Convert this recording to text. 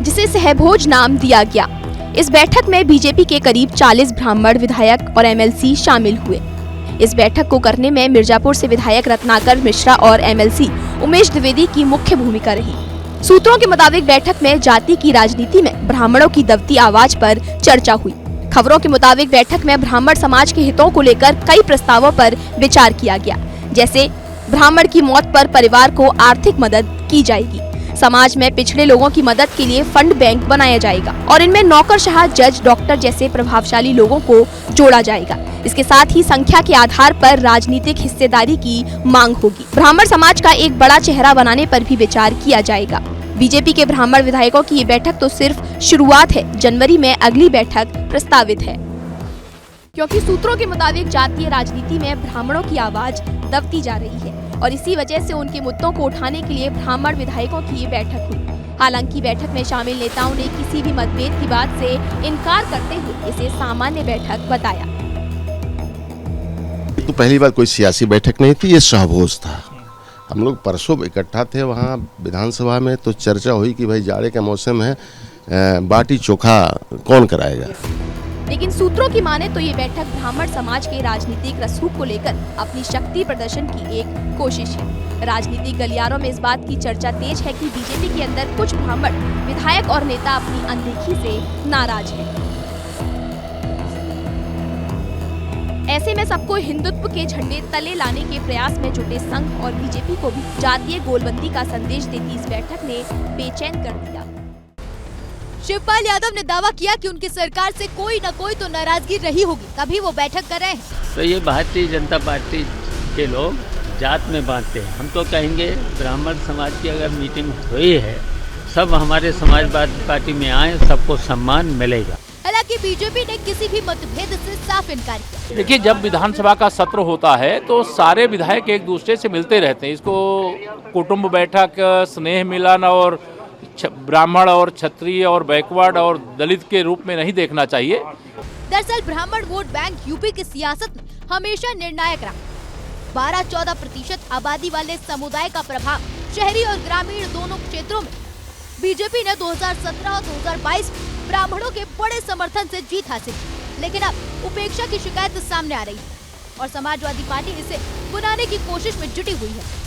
जिसे सहभोज नाम दिया गया। इस बैठक में बीजेपी के करीब 40 ब्राह्मण विधायक और एमएलसी शामिल हुए। इस बैठक को करने में मिर्जापुर से विधायक रत्नाकर मिश्रा और एमएलसी उमेश द्विवेदी की मुख्य भूमिका रही। सूत्रों के मुताबिक बैठक में जाति की राजनीति में ब्राह्मणों की दबती आवाज पर चर्चा हुई। खबरों के मुताबिक बैठक में ब्राह्मण समाज के हितों को लेकर कई प्रस्तावों पर विचार किया गया, जैसे ब्राह्मण की मौत पर परिवार को आर्थिक मदद की जाएगी, समाज में पिछड़े लोगों की मदद के लिए फंड बैंक बनाया जाएगा और इनमें नौकरशाह, जज, डॉक्टर जैसे प्रभावशाली लोगों को जोड़ा जाएगा। इसके साथ ही संख्या के आधार पर राजनीतिक हिस्सेदारी की मांग होगी। ब्राह्मण समाज का एक बड़ा चेहरा बनाने पर भी विचार किया जाएगा। बीजेपी के ब्राह्मण विधायकों की ये बैठक तो सिर्फ शुरुआत है। जनवरी में अगली बैठक प्रस्तावित है, क्योंकि सूत्रों के मुताबिक जातीय राजनीति में ब्राह्मणों की आवाज दबती जा रही है और इसी वजह से उनके मुद्दों को उठाने के लिए ब्राह्मण विधायकों की ये बैठक हुई। हालांकि बैठक में शामिल नेताओं ने किसी भी मतभेद की बात से इनकार करते हुए इसे सामान्य बैठक बताया। तो पहली बार कोई सियासी बैठक नहीं थी, ये सहभोज था। हम लोग परसों इकट्ठा थे वहाँ विधानसभा में, तो चर्चा हुई कि भाई जाड़े का मौसम है, बाटी चोखा कौन कराएगा। लेकिन सूत्रों की माने तो ये बैठक ब्राह्मण समाज के राजनीतिक रसूख को लेकर अपनी शक्ति प्रदर्शन की एक कोशिश है। राजनीतिक गलियारों में इस बात की चर्चा तेज है कि बीजेपी के अंदर कुछ ब्राह्मण विधायक और नेता अपनी अनदेखी से नाराज हैं। ऐसे में सबको हिंदुत्व के झंडे तले लाने के प्रयास में जुटे संघ और बीजेपी को भी जातीय गोलबंदी का संदेश देती इस बैठक ने बेचैन कर दिया। शिवपाल यादव ने दावा किया कि उनकी सरकार से कोई न कोई तो नाराजगी रही होगी, तभी वो बैठक कर रहे हैं। तो ये भारतीय जनता पार्टी के लोग जात में बांटते हैं। हम तो कहेंगे ब्राह्मण समाज की अगर मीटिंग हुई है, सब हमारे समाजवादी पार्टी में आए, सबको सम्मान मिलेगा। हालांकि बीजेपी ने किसी भी मतभेद से साफ इनकार किया। देखिए, जब विधानसभा का सत्र होता है तो सारे विधायक एक दूसरे से मिलते रहते हैं। इसको कुटुंब बैठक, स्नेह मिलन और ब्राह्मण और क्षत्रिय और बैकवर्ड और दलित के रूप में नहीं देखना चाहिए। दरअसल ब्राह्मण वोट बैंक यूपी की सियासत में हमेशा निर्णायक रहा। 12-14% आबादी वाले समुदाय का प्रभाव शहरी और ग्रामीण दोनों क्षेत्रों में। बीजेपी ने 2017 और 2022 ब्राह्मणों के बड़े समर्थन से जीत हासिल की, लेकिन अब उपेक्षा की शिकायत सामने आ रही है और समाजवादी पार्टी इसे बुलाने की कोशिश में जुटी हुई है।